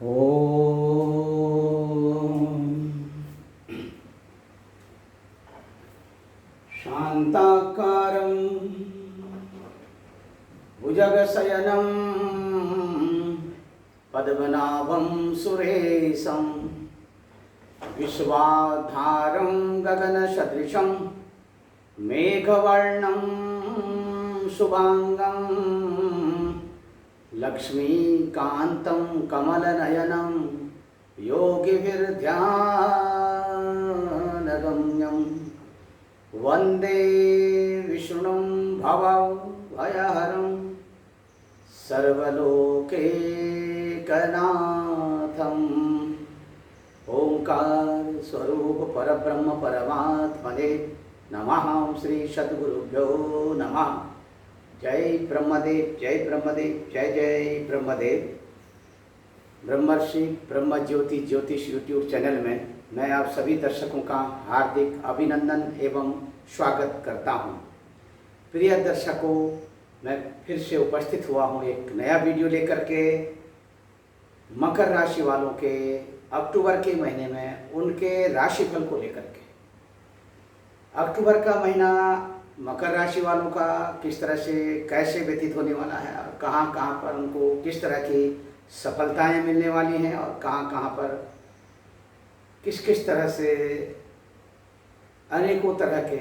ॐ शान्ताकारं भुजगशयनं पद्मनाभं सुरेशं विश्वाधारं गगनसदृशं मेघवर्णं शुभांगं लक्ष्मीकान्तं कमलनयनं योगिभिर्ध्यानगम्यं वन्दे विष्णुं भवभयहरं सर्वलोकैकनाथम् ओंकार स्वरूप परब्रह्म परमात्मने नमः। श्री सद्गुरुभ्यो नमः। जय ब्रह्मदेव, जय ब्रह्मदेव, जय जय ब्रह्मदेव। ब्रह्मर्षि ब्रह्म ज्योति ज्योतिष यूट्यूब चैनल में मैं आप सभी दर्शकों का हार्दिक अभिनंदन एवं स्वागत करता हूं। प्रिय दर्शकों, मैं फिर से उपस्थित हुआ हूं एक नया वीडियो लेकर के। मकर राशि वालों के अक्टूबर के महीने में उनके राशिफल को लेकर के। अक्टूबर का महीना मकर राशि वालों का किस तरह से कैसे व्यतीत होने वाला है और कहाँ कहाँ पर उनको किस तरह की सफलताएं मिलने वाली हैं और कहाँ कहाँ पर किस किस तरह से अनेकों तरह के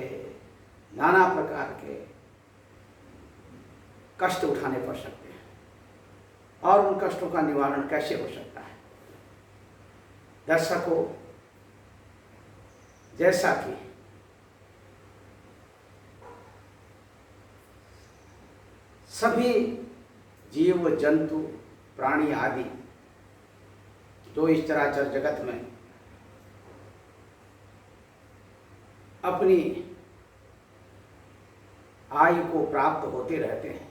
नाना प्रकार के कष्ट उठाने पड़ सकते हैं और उन कष्टों का निवारण कैसे हो सकता है। दर्शकों, जैसा कि सभी जीव जंतु प्राणी आदि जो इस चराचर जगत में अपनी आयु को प्राप्त होते रहते हैं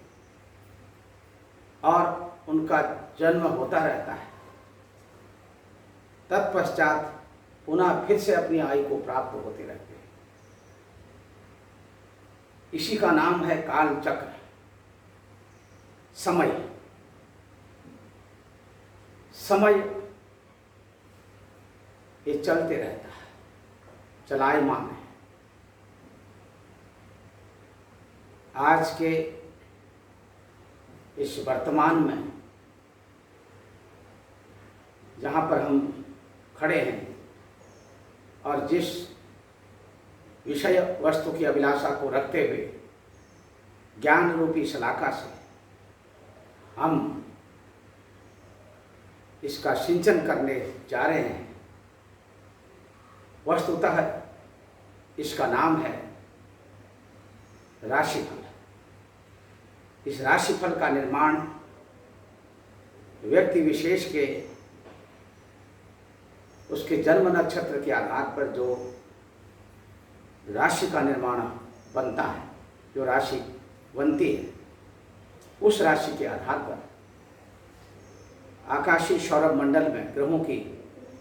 और उनका जन्म होता रहता है, तत्पश्चात पुनः फिर से अपनी आयु को प्राप्त होते रहते हैं। इसी का नाम है काल चक्र, समय। समय ये चलते रहता है, चलायमान है। आज के इस वर्तमान में जहाँ पर हम खड़े हैं और जिस विषय वस्तु की अभिलाषा को रखते हुए ज्ञान रूपी शलाका से हम इसका सिंचन करने जा रहे हैं, वस्तुतः इसका नाम है राशिफल। इस राशिफल का निर्माण व्यक्ति विशेष के उसके जन्म नक्षत्र के आधार पर जो राशि का निर्माण बनता है, जो राशि बनती है, उस राशि के आधार पर आकाशीय सौरभ मंडल में ग्रहों की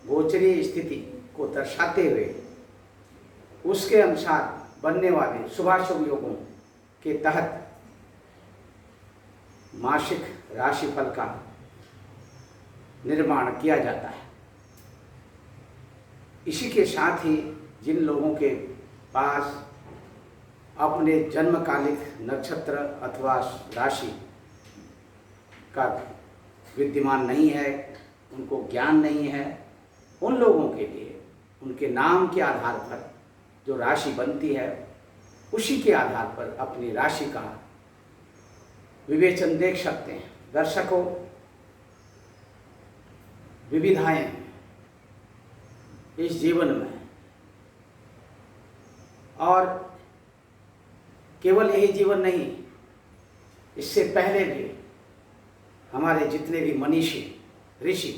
गोचरीय स्थिति को दर्शाते हुए उसके अनुसार बनने वाले शुभाशुभ योगों के तहत मासिक राशिफल का निर्माण किया जाता है। इसी के साथ ही जिन लोगों के पास अपने जन्मकालिक नक्षत्र अथवा राशि का विद्यमान नहीं है, उनको ज्ञान नहीं है, उन लोगों के लिए उनके नाम के आधार पर जो राशि बनती है उसी के आधार पर अपनी राशि का विवेचन देख सकते हैं। दर्शकों, विविधाएं इस जीवन में, और केवल यही जीवन नहीं, इससे पहले भी हमारे जितने भी मनीषी ऋषि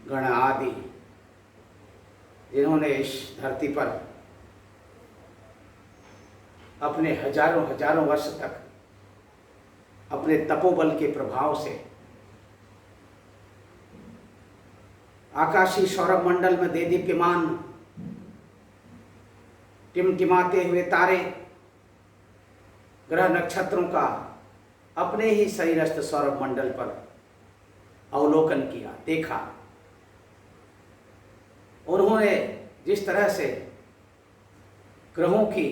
गण आदि जिन्होंने इस धरती पर अपने हजारों हजारों वर्ष तक अपने तपोबल के प्रभाव से आकाशीय सौरभ मंडल में देदीप्यमान टिमटिमाते हुए तारे, ग्रह नक्षत्रों का अपने ही शरीरस्थ सौरभ मंडल पर अवलोकन किया, देखा। उन्होंने जिस तरह से ग्रहों की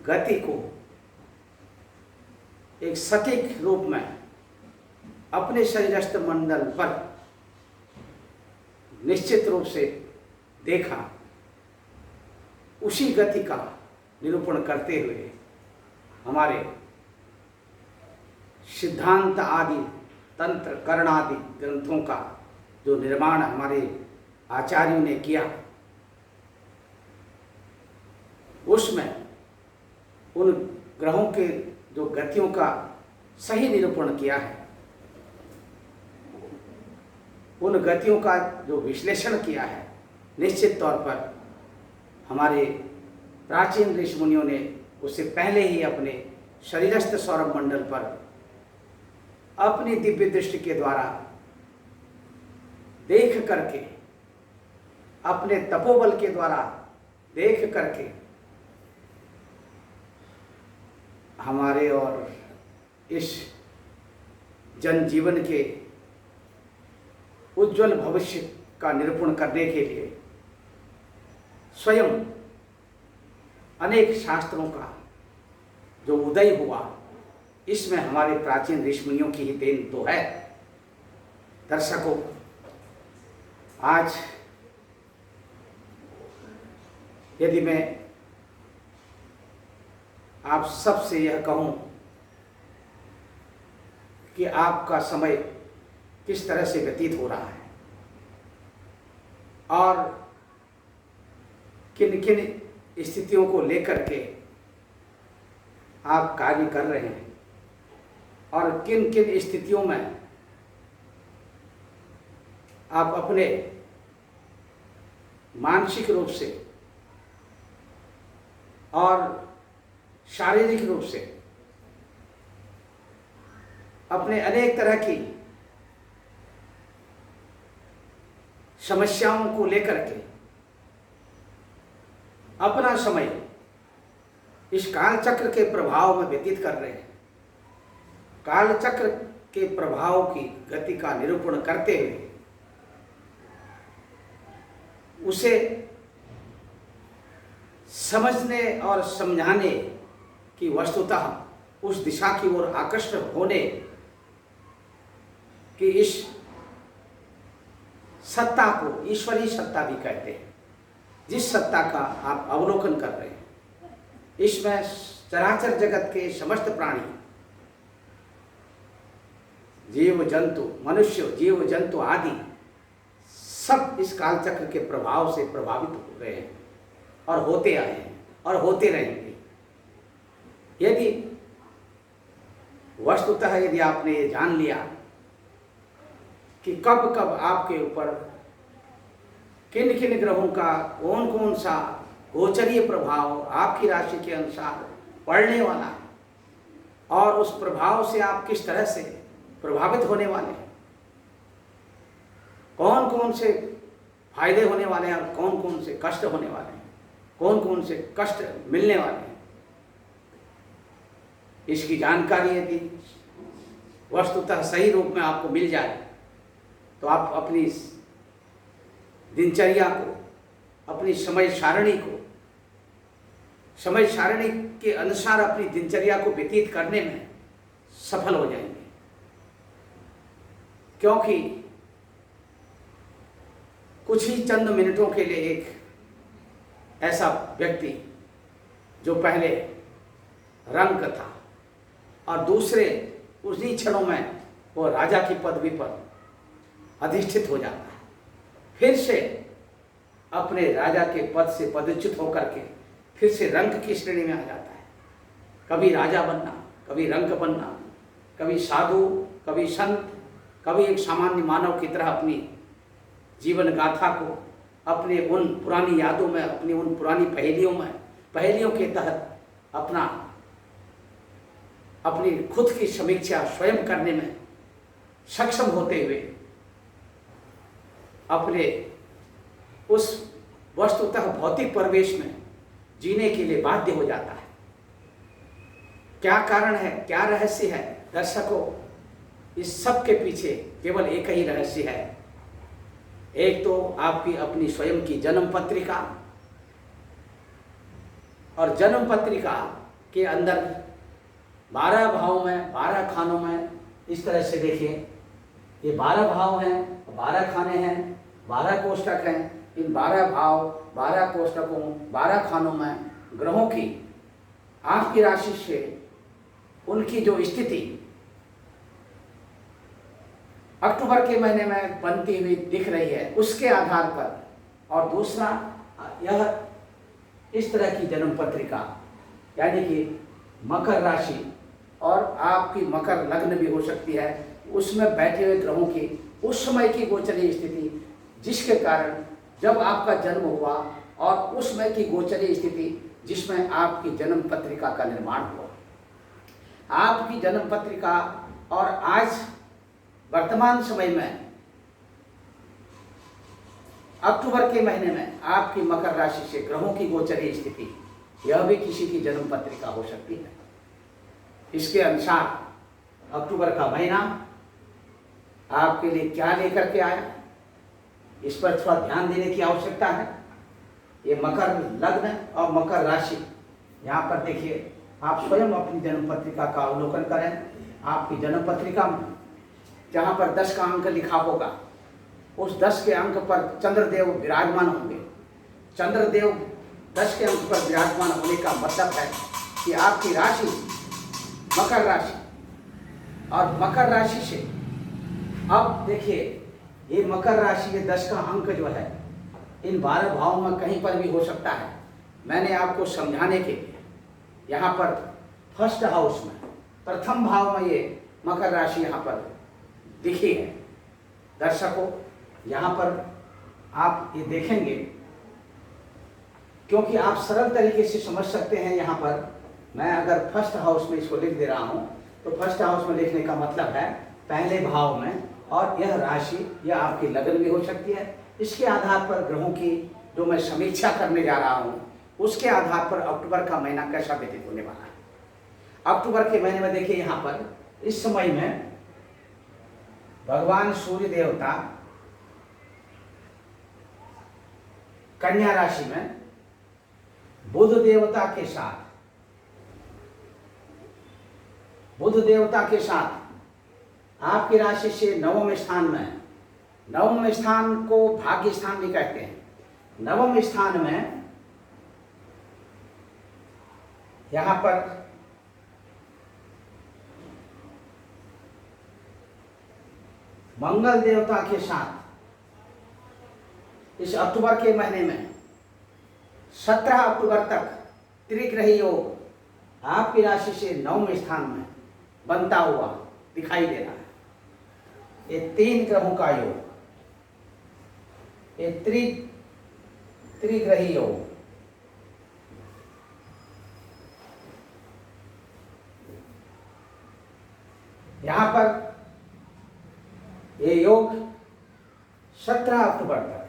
गति को एक सटीक रूप में अपने शरीरस्थ मंडल पर निश्चित रूप से देखा, उसी गति का निरूपण करते हुए हमारे सिद्धांत आदि, तंत्र, कर्ण आदि ग्रंथों का जो निर्माण हमारे आचार्यों ने किया, उसमें उन ग्रहों के जो गतियों का सही निरूपण किया है, उन गतियों का जो विश्लेषण किया है, निश्चित तौर पर हमारे प्राचीन ऋषि मुनियों ने उससे पहले ही अपने शरीरस्थ सौरभ मंडल पर अपनी दिव्य दृष्टि के द्वारा देख करके, अपने तपोबल के द्वारा देख करके हमारे और इस जनजीवन के उज्जवल भविष्य का निरूपण करने के लिए स्वयं अनेक शास्त्रों का जो उदय हुआ, इसमें हमारे प्राचीन ऋषि मुनियों की ही देन तो है। दर्शकों, आज यदि मैं आप सबसे यह कहूं कि आपका समय किस तरह से व्यतीत हो रहा है और किन किन स्थितियों को लेकर के आप कार्य कर रहे हैं और किन किन स्थितियों में आप अपने मानसिक रूप से और शारीरिक रूप से अपने अनेक तरह की समस्याओं को लेकर के अपना समय इस कालचक्र के प्रभाव में व्यतीत कर रहे हैं। कालचक्र के प्रभाव की गति का निरूपण करते हुए उसे समझने और समझाने की वस्तुतः उस दिशा की ओर आकर्षित होने की इस सत्ता को ईश्वरीय सत्ता भी कहते हैं। जिस सत्ता का आप अवलोकन कर रहे हैं, इसमें चराचर जगत के समस्त प्राणी, जीव जंतु, मनुष्य, जीव जंतु आदि सब इस कालचक्र के प्रभाव से प्रभावित हो रहे हैं और होते आए हैं और होते रहेंगे। यदि वस्तुतः यदि आपने ये जान लिया कि कब कब आपके ऊपर किन किन ग्रहों का कौन कौन सा गोचरीय प्रभाव आपकी राशि के अनुसार पड़ने वाला है और उस प्रभाव से आप किस तरह से प्रभावित होने वाले हैं, कौन कौन से फायदे होने वाले हैं और कौन कौन से कष्ट होने वाले हैं, कौन कौन से कष्ट मिलने वाले हैं, इसकी जानकारी यदि वस्तुतः सही रूप में आपको मिल जाए तो आप अपनी दिनचर्या को, अपनी समय सारणी को, समय सारणी के अनुसार अपनी दिनचर्या को व्यतीत करने में सफल हो जाएंगे। क्योंकि कुछ ही चंद मिनटों के लिए एक ऐसा व्यक्ति जो पहले रंक था और दूसरे उन्हीं क्षणों में वो राजा की पदवी पर अधिष्ठित हो जाता है, फिर से अपने राजा के पद से पदच्युत होकर के फिर से रंक की श्रेणी में आ जाता है। कभी राजा बनना, कभी रंक बनना, कभी साधु, कभी संत, कभी एक सामान्य मानव की तरह अपनी जीवन गाथा को अपने उन पुरानी यादों में, अपनी उन पुरानी पहेलियों के तहत अपनी खुद की समीक्षा स्वयं करने में सक्षम होते हुए अपने उस वस्तुतः भौतिक परिवेश में जीने के लिए बाध्य हो जाता है। क्या कारण है, क्या रहस्य है दर्शकों? इस सब के पीछे केवल एक ही रहस्य है। एक तो आपकी अपनी स्वयं की जन्म पत्रिका, और जन्म पत्रिका के अंदर 12 भाव में, 12 खानों में, इस तरह से देखिए, ये 12 भाव हैं, 12 खाने हैं, 12 कोष्ठक हैं। इन 12 भाव, 12 कोष्ठकों, 12 खानों में ग्रहों की आपकी राशि से उनकी जो स्थिति अक्टूबर के महीने में बनती हुई दिख रही है, उसके आधार पर, और दूसरा यह इस तरह की जन्म पत्रिका, यानी कि मकर राशि और आपकी मकर लग्न भी हो सकती है, उसमें बैठे हुए ग्रहों की उस समय की गोचरीय स्थिति, जिसके कारण जब आपका जन्म हुआ और उस समय की गोचरीय स्थिति जिसमें आपकी जन्म पत्रिका का निर्माण हुआ, आपकी जन्म पत्रिका और आज वर्तमान समय में अक्टूबर के महीने में आपकी मकर राशि से ग्रहों की गोचरीय स्थिति, यह भी किसी की जन्म पत्रिका हो सकती है। इसके अनुसार अक्टूबर का महीना आपके लिए क्या लेकर के आया, इस पर थोड़ा ध्यान देने की आवश्यकता है। ये मकर लग्न और मकर राशि, यहाँ पर देखिए, आप स्वयं अपनी जन्म पत्रिका का अवलोकन करें। आपकी जन्म पत्रिका में जहाँ पर 10 का अंक लिखा होगा, उस 10 के अंक पर चंद्रदेव विराजमान होंगे। चंद्रदेव 10 के अंक पर विराजमान होने का मतलब है कि आपकी राशि मकर राशि, और मकर राशि से अब देखिए, ये मकर राशि के 10 का अंक जो है इन 12 भावों में कहीं पर भी हो सकता है। मैंने आपको समझाने के लिए यहाँ पर फर्स्ट हाउस में, प्रथम भाव में ये मकर राशि यहाँ पर दिखी है। दर्शकों, यहाँ पर आप ये देखेंगे, क्योंकि आप सरल तरीके से समझ सकते हैं। यहाँ पर मैं अगर फर्स्ट हाउस में इसको लिख दे रहा हूँ, तो फर्स्ट हाउस में लिखने का मतलब है पहले भाव में, और यह राशि, यह आपकी लग्न भी हो सकती है। इसके आधार पर ग्रहों की जो मैं समीक्षा करने जा रहा हूँ, उसके आधार पर अक्टूबर का महीना कैसा व्यतीत होने वाला है। अक्टूबर के महीने में देखिए, यहाँ पर इस समय में भगवान सूर्य देवता कन्या राशि में बुध देवता के साथ, बुध देवता के साथ आपकी राशि से नवम स्थान में, नवम स्थान को भाग्य स्थान भी कहते हैं, नवम स्थान में यहां पर मंगल देवता के साथ इस अक्टूबर के महीने में 17 अक्टूबर तक त्रिग्रही योग आपकी राशि से नवम स्थान में बनता हुआ दिखाई दे रहा है। ये 3 ग्रहों का योग, ये त्रिग्रही योग, यहां पर ये योग 17 अक्टूबर तक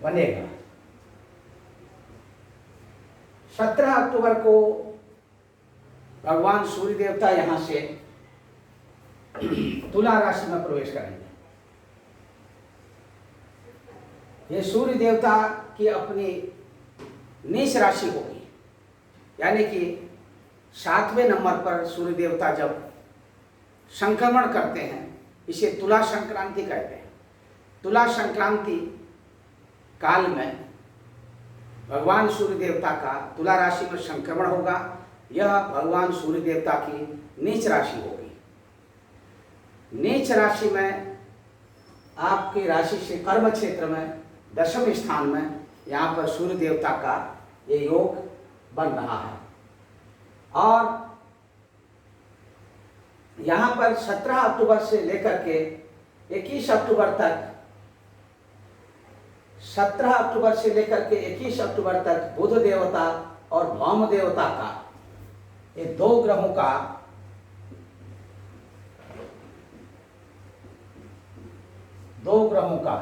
बनेगा। 17 अक्टूबर को भगवान सूर्य देवता यहां से तुला राशि में प्रवेश करेंगे। ये सूर्य देवता की अपनी नीच राशि होगी, यानी कि 7वें नंबर पर सूर्य देवता जब संक्रमण करते हैं, इसे तुला संक्रांति कहते हैं। तुला संक्रांति काल में भगवान सूर्य देवता का तुला राशि में संक्रमण होगा। यह भगवान सूर्य देवता की नीच राशि होगी। नीच राशि में आपकी राशि से कर्म क्षेत्र में 10वें स्थान में यहाँ पर सूर्य देवता का ये योग बन रहा है। और यहाँ पर 17 अक्टूबर से लेकर के 21 अक्टूबर तक, 17 अक्टूबर से लेकर के 21 अक्टूबर तक बुध देवता और भौम देवता का, ये 2 ग्रहों का दो ग्रहों का,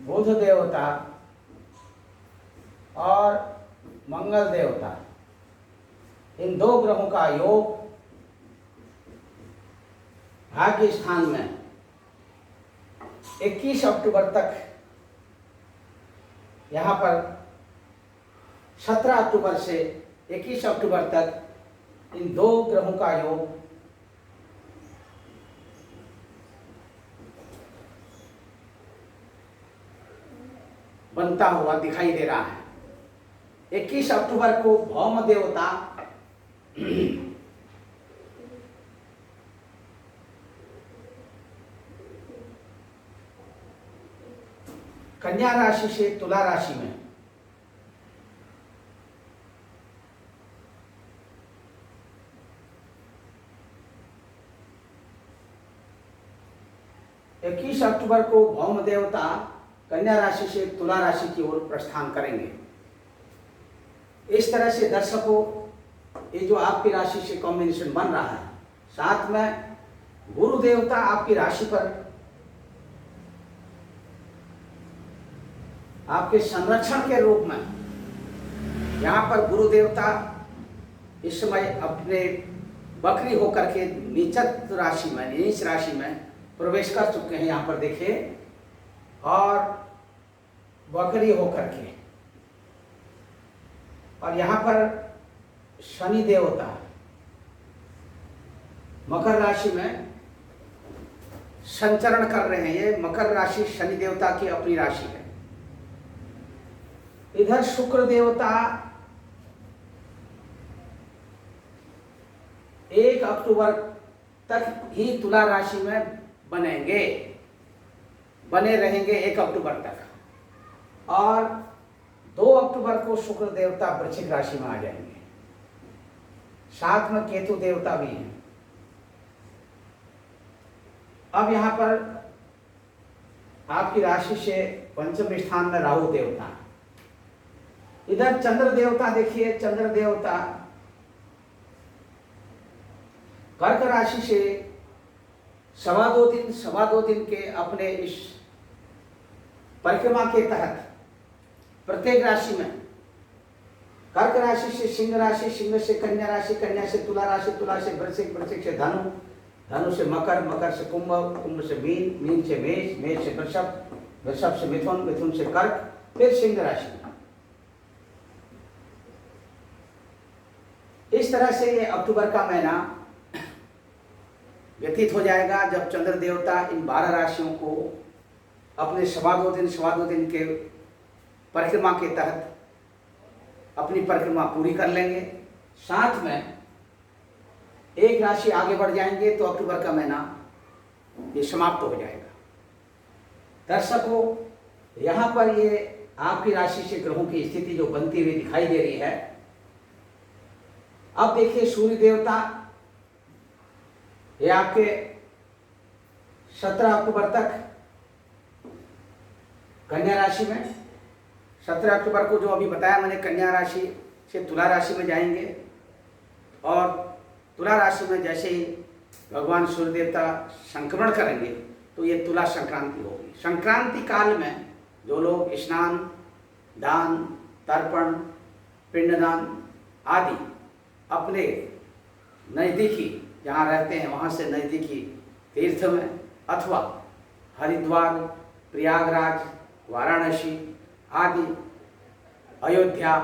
बुध देवता और मंगल देवता, इन दो ग्रहों का योग भाग्य स्थान में 21 अक्टूबर तक, यहाँ पर 17 अक्टूबर से 21 अक्टूबर तक इन दो ग्रहों का योग बनता हुआ दिखाई दे रहा है। 21 अक्टूबर को भौम देवता कन्या राशि से तुला राशि में, इक्कीस अक्टूबर को भौम देवता कन्या राशि से तुला राशि की ओर प्रस्थान करेंगे। इस तरह से दर्शकों, ये जो आपकी राशि से कॉम्बिनेशन बन रहा है, साथ में गुरु देवता आपकी राशि पर आपके संरक्षण के रूप में, यहाँ पर गुरु देवता इस समय अपने बकरी होकर के नीचत राशि में, नीच राशि में प्रवेश कर चुके हैं। यहाँ पर देखिए, और बकरी होकर के, और यहाँ पर शनि देवता मकर राशि में संचरण कर रहे हैं। ये मकर राशि शनि देवता की अपनी राशि है। इधर शुक्र देवता 1 अक्टूबर तक ही तुला राशि में बने रहेंगे 1 अक्टूबर तक, और 2 अक्टूबर को शुक्र देवता वृश्चिक राशि में आ जाएंगे। साथ में केतु देवता भी हैं। अब यहाँ पर आपकी राशि से पंचम स्थान में राहु देवता, इधर चंद्र देवता देखिए, चंद्र देवता कर्क राशि से सवा दो दिन के अपने इस परिक्रमा के तहत प्रत्येक राशि में, कर्क राशि से सिंह राशि, सिंह से कन्या राशि, कन्या से तुला राशि, तुला से वृश्चिक, वृश्चिक से धनु, धनु से मकर, मकर से कुंभ, कुंभ से मीन, मीन से मेष, मेष से वृषभ, वृषभ से मिथुन, मिथुन से कर्क, फिर सिंह राशि। इस तरह से ये अक्टूबर का महीना व्यतीत हो जाएगा, जब चंद्र देवता इन 12 राशियों को अपने सवा दो दिन के परिक्रमा के तहत अपनी परिक्रमा पूरी कर लेंगे। साथ में एक राशि आगे बढ़ जाएंगे तो अक्टूबर का महीना ये समाप्त हो जाएगा। दर्शकों, यहाँ पर ये आपकी राशि से ग्रहों की स्थिति जो बनती हुई दिखाई दे रही है। अब देखिए, सूर्य देवता ये आपके 17 अक्टूबर तक कन्या राशि में, 17 अक्टूबर को जो अभी बताया मैंने, कन्या राशि से तुला राशि में जाएंगे, और तुला राशि में जैसे ही भगवान सूर्य देवता संक्रमण करेंगे तो ये तुला संक्रांति होगी। संक्रांति काल में जो लोग स्नान, दान, तर्पण, पिंडदान आदि अपने नज़दीकी जहाँ रहते हैं वहाँ से नज़दीकी तीर्थ में, अथवा हरिद्वार, प्रयागराज, वाराणसी आदि, अयोध्या,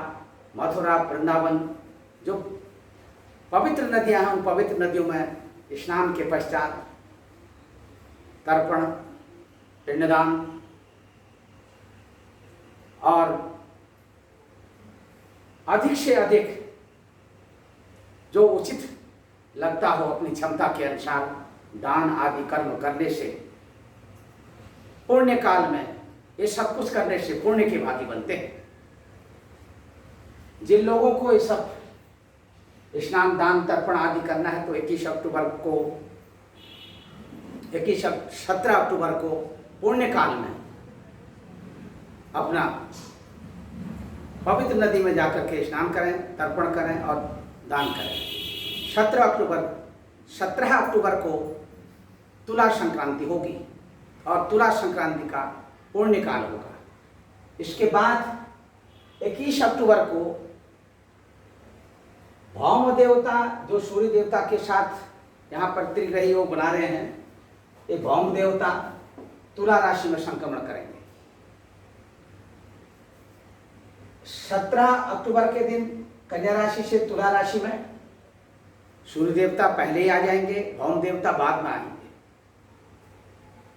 मथुरा, वृंदावन, जो पवित्र नदियाँ हैं, उन पवित्र नदियों में स्नान के पश्चात तर्पण, पिंडदान और अधिक से अधिक जो उचित लगता हो अपनी क्षमता के अनुसार दान आदि कर्म करने से पुण्य काल में, ये सब कुछ करने से पुण्य के भागी बनते हैं। जिन लोगों को ये सब स्नान, दान, तर्पण आदि करना है तो 17 अक्टूबर को पुण्य काल में अपना पवित्र नदी में जाकर के स्नान करें, तर्पण करें और दान करें। 17 अक्टूबर को तुला संक्रांति होगी और तुला संक्रांति का पुण्य काल होगा। इसके बाद 21 अक्टूबर को भौम देवता जो सूर्य देवता के साथ यहाँ पर त्रिग्रही योग बना रहे हैं, ये भौम देवता तुला राशि में संक्रमण करेंगे। 17 अक्टूबर के दिन कन्या राशि से तुला राशि में सूर्य देवता पहले ही आ जाएंगे, भौम देवता बाद में आएंगे।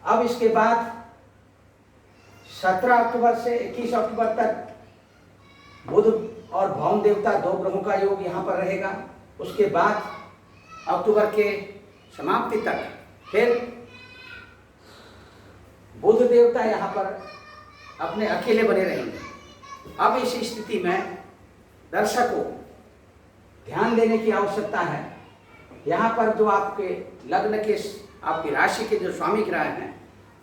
अब इसके बाद 17 अक्टूबर से 21 अक्टूबर तक बुध और भौम देवता दो ग्रहों का योग यहाँ पर रहेगा। उसके बाद अक्टूबर के समाप्ति तक फिर बुध देवता यहाँ पर अपने अकेले बने रहेंगे। अब इस स्थिति में दर्शकों ध्यान देने की आवश्यकता है। यहाँ पर जो आपके लग्न के आपकी राशि के जो स्वामी ग्रह हैं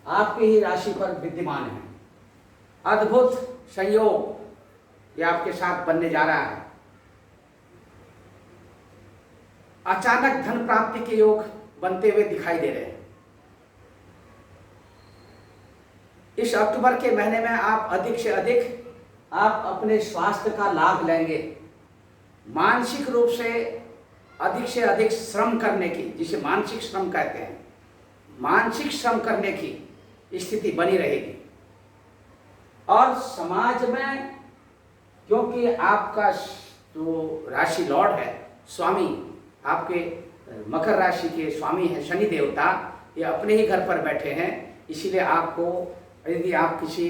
आपकी ही राशि पर विद्यमान हैं। अद्भुत संयोग ये आपके साथ बनने जा रहा है। अचानक धन प्राप्ति के योग बनते हुए दिखाई दे रहे हैं। इस अक्टूबर के महीने में आप अधिक से अधिक आप अपने स्वास्थ्य का लाभ लेंगे। मानसिक रूप से अधिक श्रम करने की, जिसे मानसिक श्रम कहते हैं, मानसिक श्रम करने की स्थिति बनी रहेगी। और समाज में क्योंकि आपका जो राशि लॉर्ड है, स्वामी आपके मकर राशि के स्वामी हैं शनि देवता, ये अपने ही घर पर बैठे हैं। इसीलिए आपको यदि आप किसी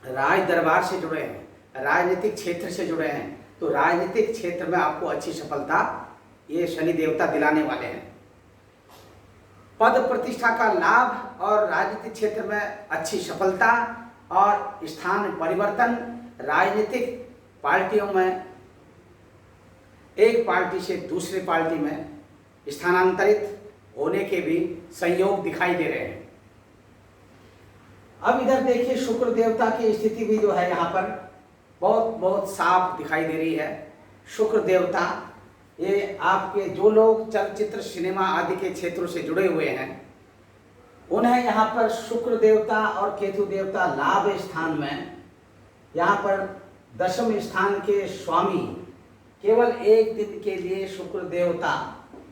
राज दरबार से जुड़े हैं, राजनीतिक क्षेत्र से जुड़े हैं, तो राजनीतिक क्षेत्र में आपको अच्छी सफलता ये शनि देवता दिलाने वाले हैं। पद प्रतिष्ठा का लाभ और राजनीतिक क्षेत्र में अच्छी सफलता और स्थान परिवर्तन, राजनीतिक पार्टियों में एक पार्टी से दूसरी पार्टी में स्थानांतरित होने के भी संयोग दिखाई दे रहे हैं। अब इधर देखिए शुक्र देवता की स्थिति भी जो है यहाँ पर बहुत साफ दिखाई दे रही है। शुक्र देवता ये आपके जो लोग चलचित्र सिनेमा आदि के क्षेत्रों से जुड़े हुए हैं उन्हें यहाँ पर शुक्र देवता और केतु देवता लाभ स्थान में यहाँ पर दशम स्थान के स्वामी केवल एक दिन के लिए शुक्र देवता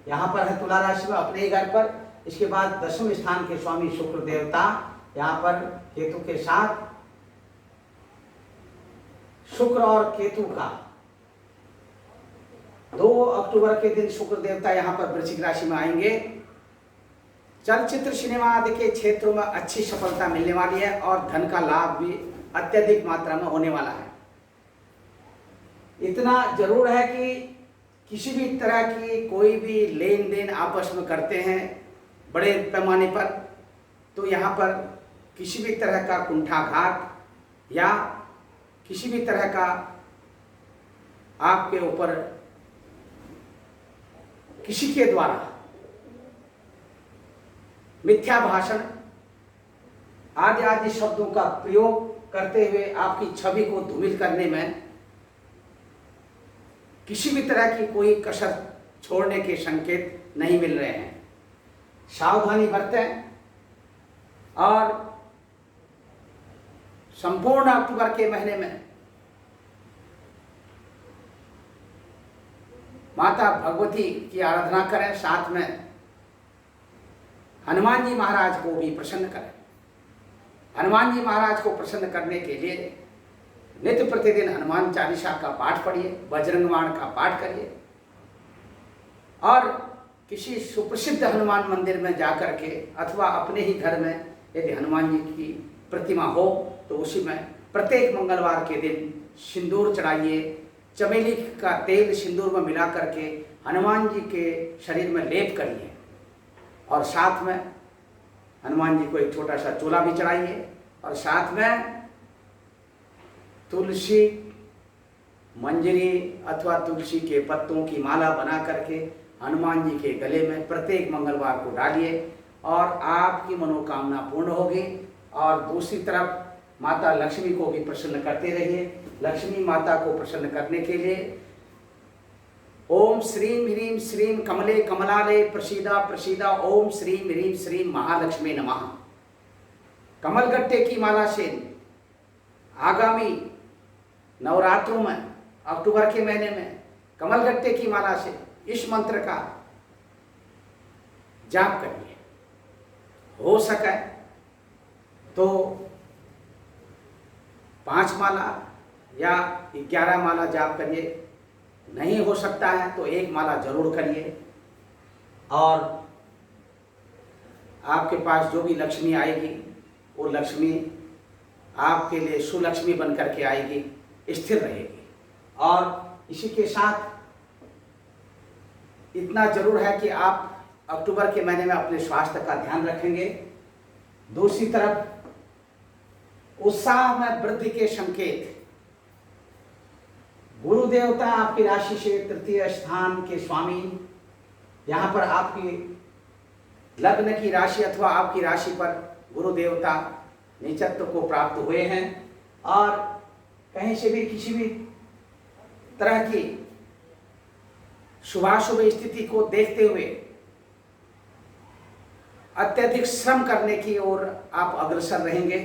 यहाँ पर है तुला राशि में अपने ही घर पर। इसके बाद दशम स्थान के स्वामी शुक्र देवता यहाँ पर केतु के साथ, शुक्र और केतु का 2 अक्टूबर के दिन शुक्र देवता यहाँ पर वृश्चिक राशि में आएंगे। चलचित्र सिनेमा आदि के क्षेत्रों में अच्छी सफलता मिलने वाली है और धन का लाभ भी अत्यधिक मात्रा में होने वाला है। इतना जरूर है कि किसी भी तरह की कोई भी लेन देन आपस में करते हैं बड़े पैमाने पर, तो यहाँ पर किसी भी तरह का कुंठाघात या किसी भी तरह का आपके ऊपर किसी के द्वारा मिथ्या भाषण आदि शब्दों का प्रयोग करते हुए आपकी छवि को धूमिल करने में किसी भी तरह की कोई कसर छोड़ने के संकेत नहीं मिल रहे हैं। सावधानी बरतें और संपूर्ण अक्टूबर के महीने में माता भगवती की आराधना करें, साथ में हनुमान जी महाराज को भी प्रसन्न करें। हनुमान जी महाराज को प्रसन्न करने के लिए नित्य प्रतिदिन हनुमान चालीसा का पाठ पढ़िए, बजरंग बाण का पाठ करिए और किसी सुप्रसिद्ध हनुमान मंदिर में जाकर के अथवा अपने ही घर में यदि हनुमान जी की प्रतिमा हो तो उसी में प्रत्येक मंगलवार के दिन सिंदूर चढ़ाइए। चमेली का तेल सिंदूर में मिला करके हनुमान जी के शरीर में लेप करिए और साथ में हनुमान जी को एक छोटा सा चोला भी चढ़ाइए और साथ में तुलसी मंजरी अथवा तुलसी के पत्तों की माला बना करके हनुमान जी के गले में प्रत्येक मंगलवार को डालिए और आपकी मनोकामना पूर्ण होगी। और दूसरी तरफ माता लक्ष्मी को भी प्रसन्न करते रहिए। लक्ष्मी माता को प्रसन्न करने के लिए ओम श्रीं ह्रीं श्रीं कमले कमलालय प्रसीदा प्रसीदा ओम श्रीं ह्रीं श्रीं महालक्ष्मी नमः। कमलगट्टे की माला से आगामी नवरात्रों में अक्टूबर के महीने में कमलगट्टे की माला से इस मंत्र का जाप करिए। हो सके तो 5 माला या 11 माला जाप करिए, नहीं हो सकता है तो 1 माला जरूर करिए। और आपके पास जो भी लक्ष्मी आएगी वो लक्ष्मी आपके लिए सुलक्ष्मी बन करके आएगी, स्थिर रहेगी। और इसी के साथ इतना जरूर है कि आप अक्टूबर के महीने में अपने स्वास्थ्य का ध्यान रखेंगे। दूसरी तरफ उत्साह में वृद्धि के संकेत, गुरु देवता आपकी राशि से तृतीय स्थान के स्वामी, यहाँ पर आपकी लग्न की राशि अथवा आपकी राशि पर गुरु देवता नीचत्व को प्राप्त हुए हैं। और कहीं से भी किसी भी तरह की शुभाशुभ स्थिति को देखते हुए अत्यधिक श्रम करने की ओर आप अग्रसर रहेंगे।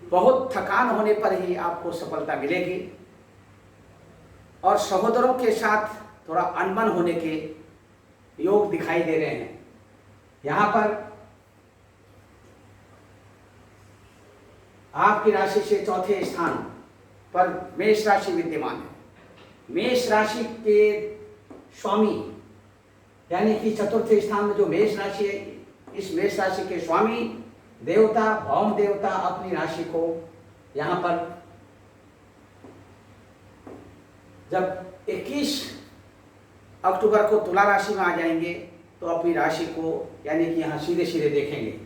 बहुत थकान होने पर ही आपको सफलता मिलेगी। और सहोदरों के साथ थोड़ा अनबन होने के योग दिखाई दे रहे हैं। यहाँ पर आपकी राशि से चौथे स्थान पर मेष राशि विद्यमान है। मेष राशि के स्वामी यानी कि चतुर्थ स्थान में जो मेष राशि है, इस मेष राशि के स्वामी देवता भौम देवता अपनी राशि को यहाँ पर जब 21 अक्टूबर को तुला राशि में आ जाएंगे तो अपनी राशि को यानी कि यहाँ सीधे सीधे देखेंगे।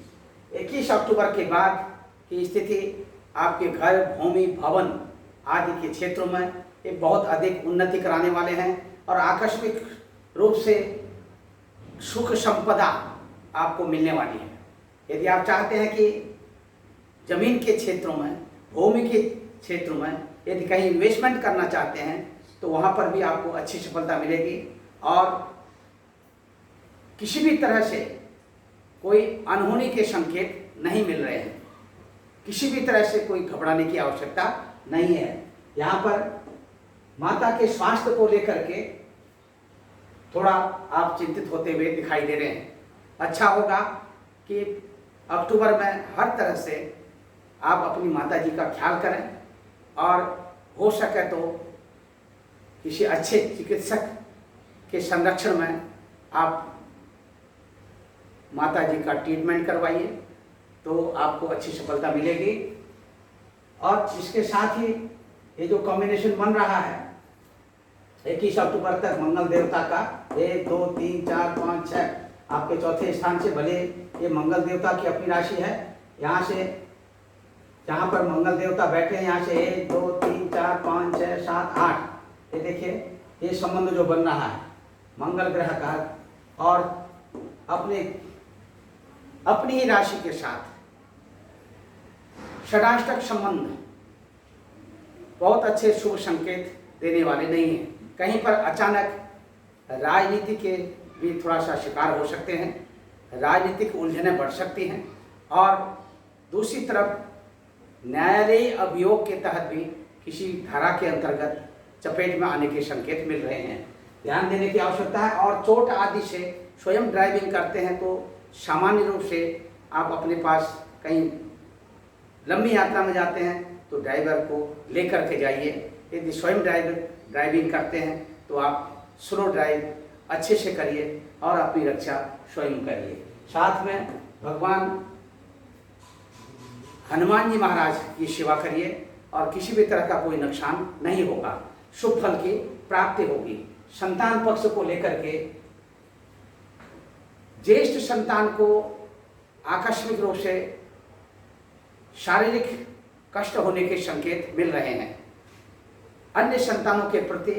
21 अक्टूबर के बाद की स्थिति आपके घर भूमि भवन आदि के क्षेत्रों में ये बहुत अधिक उन्नति कराने वाले हैं। और आकस्मिक रूप से सुख संपदा आपको मिलने वाली है। यदि आप चाहते हैं कि जमीन के क्षेत्रों में भूमि के क्षेत्रों में यदि कहीं इन्वेस्टमेंट करना चाहते हैं तो वहाँ पर भी आपको अच्छी सफलता मिलेगी। और किसी भी तरह से कोई अनहोनी के संकेत नहीं मिल रहे हैं। किसी भी तरह से कोई घबराने की आवश्यकता नहीं है। यहाँ पर माता के स्वास्थ्य को लेकर के थोड़ा आप चिंतित होते हुए दिखाई दे रहे हैं। अच्छा होगा कि अक्टूबर में हर तरह से आप अपनी माता जी का ख्याल करें और हो सके तो किसी अच्छे चिकित्सक के संरक्षण में आप माता जी का ट्रीटमेंट करवाइए तो आपको अच्छी सफलता मिलेगी। और इसके साथ ही ये जो कॉम्बिनेशन बन रहा है 21 अक्टूबर तक मंगल देवता का 1 2 3 4 5 6 आपके चौथे स्थान से भले ये मंगल देवता की अपनी राशि है, यहाँ से जहाँ पर मंगल देवता बैठे हैं यहाँ से 1 2 3 4 5 6 7 8 ये देखिए ये संबंध जो बन रहा है मंगल ग्रह का और अपनी ही राशि के साथ षडाष्टक संबंध बहुत अच्छे शुभ संकेत देने वाले नहीं हैं। कहीं पर अचानक राजनीति के भी थोड़ा सा शिकार हो सकते हैं, राजनीतिक उलझनें बढ़ सकती हैं। और दूसरी तरफ न्यायालयीय अभियोग के तहत भी किसी धारा के अंतर्गत चपेट में आने के संकेत मिल रहे हैं, ध्यान देने की आवश्यकता है। और चोट आदि से स्वयं ड्राइविंग करते हैं तो सामान्य रूप से आप अपने पास कहीं लंबी यात्रा में जाते हैं तो ड्राइवर को लेकर के जाइए। यदि स्वयं ड्राइविंग करते हैं तो आप स्लो ड्राइव अच्छे से करिए और अपनी रक्षा स्वयं करिए। साथ में भगवान हनुमान जी महाराज की सेवा करिए और किसी भी तरह का कोई नुकसान नहीं होगा, शुभ फल की प्राप्ति होगी। संतान पक्ष को लेकर के ज्येष्ठ संतान को आकस्मिक रूप से शारीरिक कष्ट होने के संकेत मिल रहे हैं। अन्य संतानों के प्रति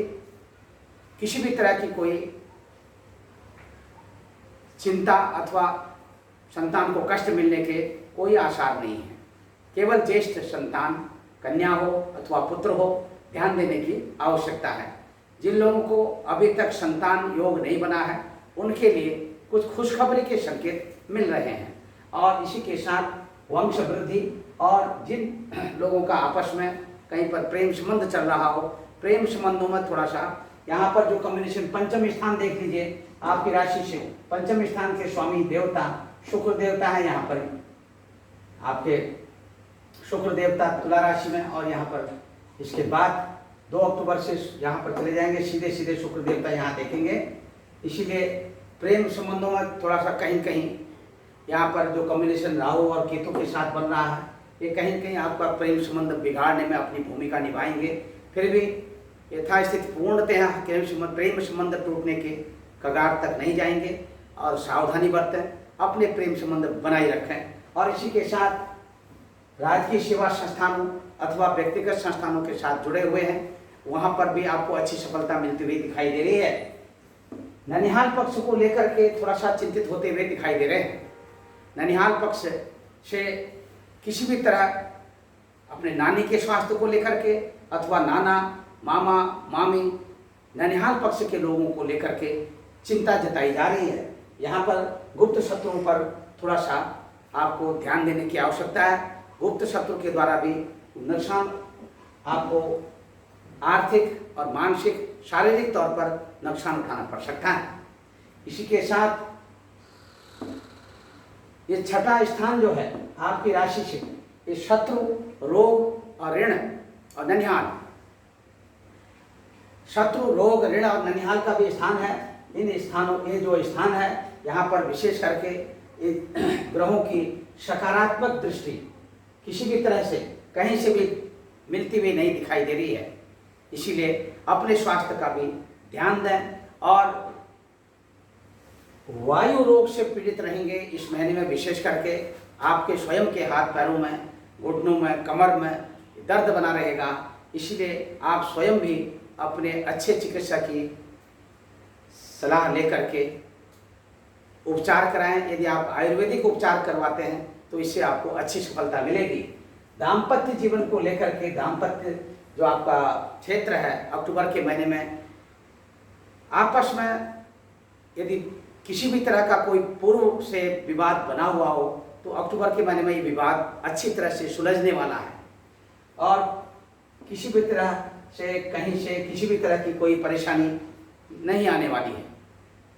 किसी भी तरह की कोई चिंता अथवा संतान को कष्ट मिलने के कोई आसार नहीं है। केवल ज्येष्ठ संतान कन्या हो अथवा पुत्र हो ध्यान देने की आवश्यकता है। जिन लोगों को अभी तक संतान योग नहीं बना है उनके लिए कुछ खुशखबरी के संकेत मिल रहे हैं। और इसी के साथ वंश वृद्धि, और जिन लोगों का आपस में कहीं पर प्रेम संबंध चल रहा हो, प्रेम संबंधों में थोड़ा सा यहाँ पर जो कॉम्बिनेशन, पंचम स्थान देख लीजिए आपकी राशि से, पंचम स्थान के स्वामी देवता शुक्र देवता है यहाँ पर आपके, शुक्र देवता तुला राशि में। और यहाँ पर इसके बाद 2 अक्टूबर से यहाँ पर चले जाएंगे, सीधे सीधे शुक्र देवता यहाँ देखेंगे। इसीलिए प्रेम संबंधों में थोड़ा सा कहीं कहीं यहाँ पर जो कॉम्बिनेशन राहु और केतु के साथ बन रहा है, ये कहीं कहीं आपका प्रेम संबंध बिगाड़ने में अपनी भूमिका निभाएंगे। फिर भी यथास्थिति पूर्णतः प्रेम संबंध टूटने के कगार तक नहीं जाएंगे, और सावधानी बरतें, अपने प्रेम संबंध बनाए रखें। और इसी के साथ राजकीय सेवा संस्थानों अथवा व्यक्तिगत संस्थानों के साथ जुड़े हुए हैं, वहाँ पर भी आपको अच्छी सफलता मिलती हुई दिखाई दे रही है। ननिहाल पक्ष को लेकर के थोड़ा सा चिंतित होते हुए दिखाई दे रहे हैं। ननिहाल पक्ष से किसी भी तरह अपने नानी के स्वास्थ्य को लेकर के अथवा नाना, मामा, मामी, ननिहाल पक्ष के लोगों को लेकर के चिंता जताई जा रही है। यहाँ पर गुप्त शत्रुओं पर थोड़ा सा आपको ध्यान देने की आवश्यकता है। गुप्त शत्रु के द्वारा भी नुकसान, आपको आर्थिक और मानसिक, शारीरिक तौर पर नुकसान उठाना पड़ सकता है। इसी के साथ ये छठा स्थान जो है आपकी राशि से, ये शत्रु, रोग और ऋण और ननिहाल, शत्रु, रोग, ऋण और ननिहाल का भी स्थान है। इन स्थानों, ये जो स्थान है यहाँ पर विशेष करके ग्रहों की सकारात्मक दृष्टि किसी भी तरह से कहीं से भी मिलती हुई नहीं दिखाई दे रही है। इसीलिए अपने स्वास्थ्य का भी ध्यान दें। और वायु रोग से पीड़ित रहेंगे इस महीने में, विशेष करके आपके स्वयं के हाथ पैरों में, घुटनों में, कमर में दर्द बना रहेगा। इसलिए आप स्वयं भी अपने अच्छे चिकित्सक की सलाह लेकर के उपचार कराएं। यदि आप आयुर्वेदिक उपचार करवाते हैं तो इससे आपको अच्छी सफलता मिलेगी। दाम्पत्य जीवन को लेकर के, दाम्पत्य जो आपका क्षेत्र है, अक्टूबर के महीने में आपस में यदि किसी भी तरह का कोई पूर्व से विवाद बना हुआ हो तो अक्टूबर के महीने में ये विवाद अच्छी तरह से सुलझने वाला है। और किसी भी तरह से कहीं से किसी भी तरह की कोई परेशानी नहीं आने वाली है।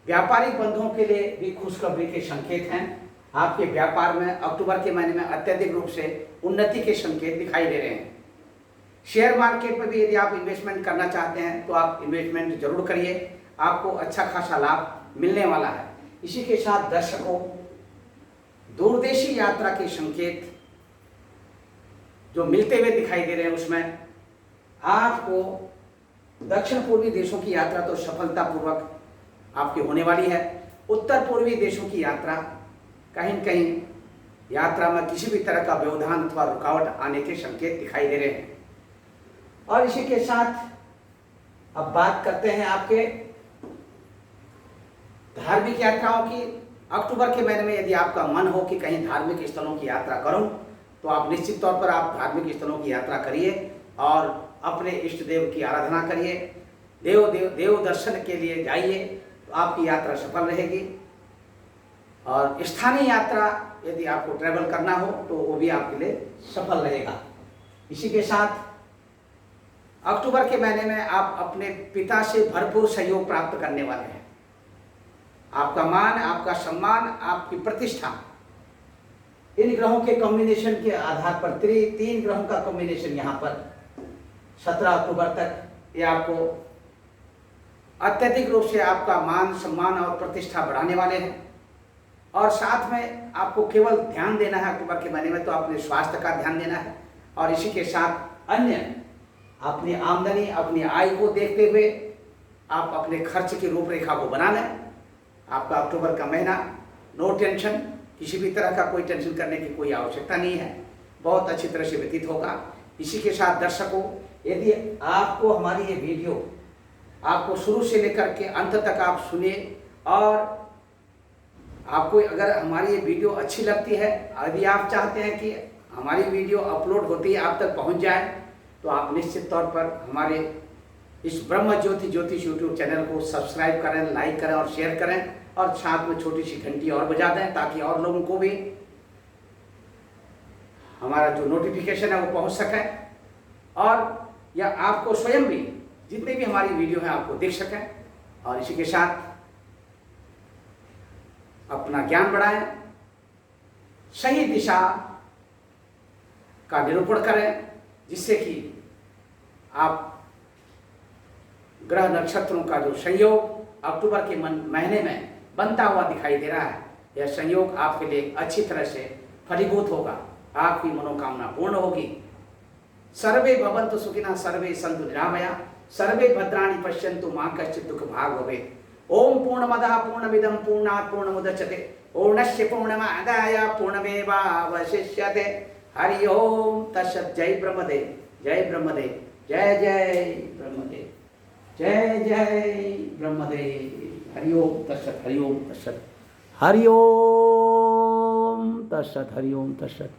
व्यापारिक बंधुओं के लिए भी खुशखबरी के संकेत हैं। आपके व्यापार में अक्टूबर के महीने में अत्यधिक रूप से उन्नति के संकेत दिखाई दे रहे हैं। शेयर मार्केट में भी यदि आप इन्वेस्टमेंट करना चाहते हैं तो आप इन्वेस्टमेंट जरूर करिए, आपको अच्छा खासा लाभ मिलने वाला है। इसी के साथ दर्शकों, दूरदेशी यात्रा के संकेत जो मिलते हुए दिखाई दे रहे हैं, उसमें आपको दक्षिण पूर्वी देशों की यात्रा तो सफलतापूर्वक आपकी होने वाली है। उत्तर पूर्वी देशों की यात्रा कहीं कहीं यात्रा में किसी भी तरह का व्यवधान अथवा रुकावट आने के संकेत दिखाई दे रहे हैं। और इसी के साथ अब बात करते हैं आपके धार्मिक यात्राओं की। अक्टूबर के महीने में यदि आपका मन हो कि कहीं धार्मिक स्थलों की यात्रा करूं तो आप निश्चित तौर पर आप धार्मिक स्थलों की यात्रा करिए और अपने इष्ट देव की आराधना करिए, देव दर्शन के लिए जाइए, तो आपकी यात्रा सफल रहेगी। और स्थानीय यात्रा यदि आपको ट्रैवल करना हो तो वो भी आपके लिए सफल रहेगा। इसी के साथ अक्टूबर के महीने में आप अपने पिता से भरपूर सहयोग प्राप्त करने वाले हैं। आपका मान, आपका सम्मान, आपकी प्रतिष्ठा, इन ग्रहों के कॉम्बिनेशन के आधार पर, 3 ग्रहों का कॉम्बिनेशन यहाँ पर 17 अक्टूबर तक ये आपको अत्यधिक रूप से आपका मान, सम्मान और प्रतिष्ठा बढ़ाने वाले हैं। और साथ में आपको केवल ध्यान देना है अक्टूबर के महीने में तो अपने स्वास्थ्य का ध्यान देना है। और इसी के साथ अन्य अपनी आमदनी, अपनी आय को देखते हुए आप अपने खर्च की रूपरेखा को बना लें। आपका अक्टूबर का महीना नो टेंशन, किसी भी तरह का कोई टेंशन करने की कोई आवश्यकता नहीं है, बहुत अच्छी तरह से व्यतीत होगा। इसी के साथ दर्शकों, यदि आपको हमारी ये वीडियो आपको शुरू से लेकर के अंत तक आप सुनिए और आपको अगर हमारी ये वीडियो अच्छी लगती है, यदि आप चाहते हैं कि हमारी वीडियो अपलोड होती है आप तक पहुंच जाए, तो आप निश्चित तौर पर हमारे इस ब्रह्म ज्योति ज्योतिष यूट्यूब चैनल को सब्सक्राइब करें, लाइक करें और शेयर करें, और साथ में छोटी सी घंटी और बजा दें ताकि और लोगों को भी हमारा जो नोटिफिकेशन है वो पहुंच सके, और या आपको स्वयं भी जितने भी हमारी वीडियो है आपको दिख सके। और इसी के साथ अपना ज्ञान बढ़ाएं, सही दिशा का निरूपण करें, जिससे कि आप ग्रह नक्षत्रों का जो संयोग अक्टूबर के महीने में बनता हुआ दिखाई दे रहा है, यह संयोग आपके लिए अच्छी तरह से फलीभूत होगा, आपकी मनोकामना पूर्ण होगी। सर्वे भवन्तु सुखिनः, सर्वे सन्तु निरामया, सर्वे भद्राणि पश्यन्तु मा कश्चित् दुःखभाग् भवेत्। ओम पूर्णमदः पूर्णमिदं पूर्णात् पूर्णमुदच्यते, पूर्णस्य पूर्णमादाय पूर्णमेवावशिष्यते। हरि ओम तत्सत्। जय ब्रह्मदेव, जय ब्रह्मदेव, जय जय ब्रह्मदेव, जय जय ब्रह्मदेव। हरि ओम तत्सत्, हरि ओम तत्सत्, हरि ओम तत्सत्, हरि ओम तत्सत्।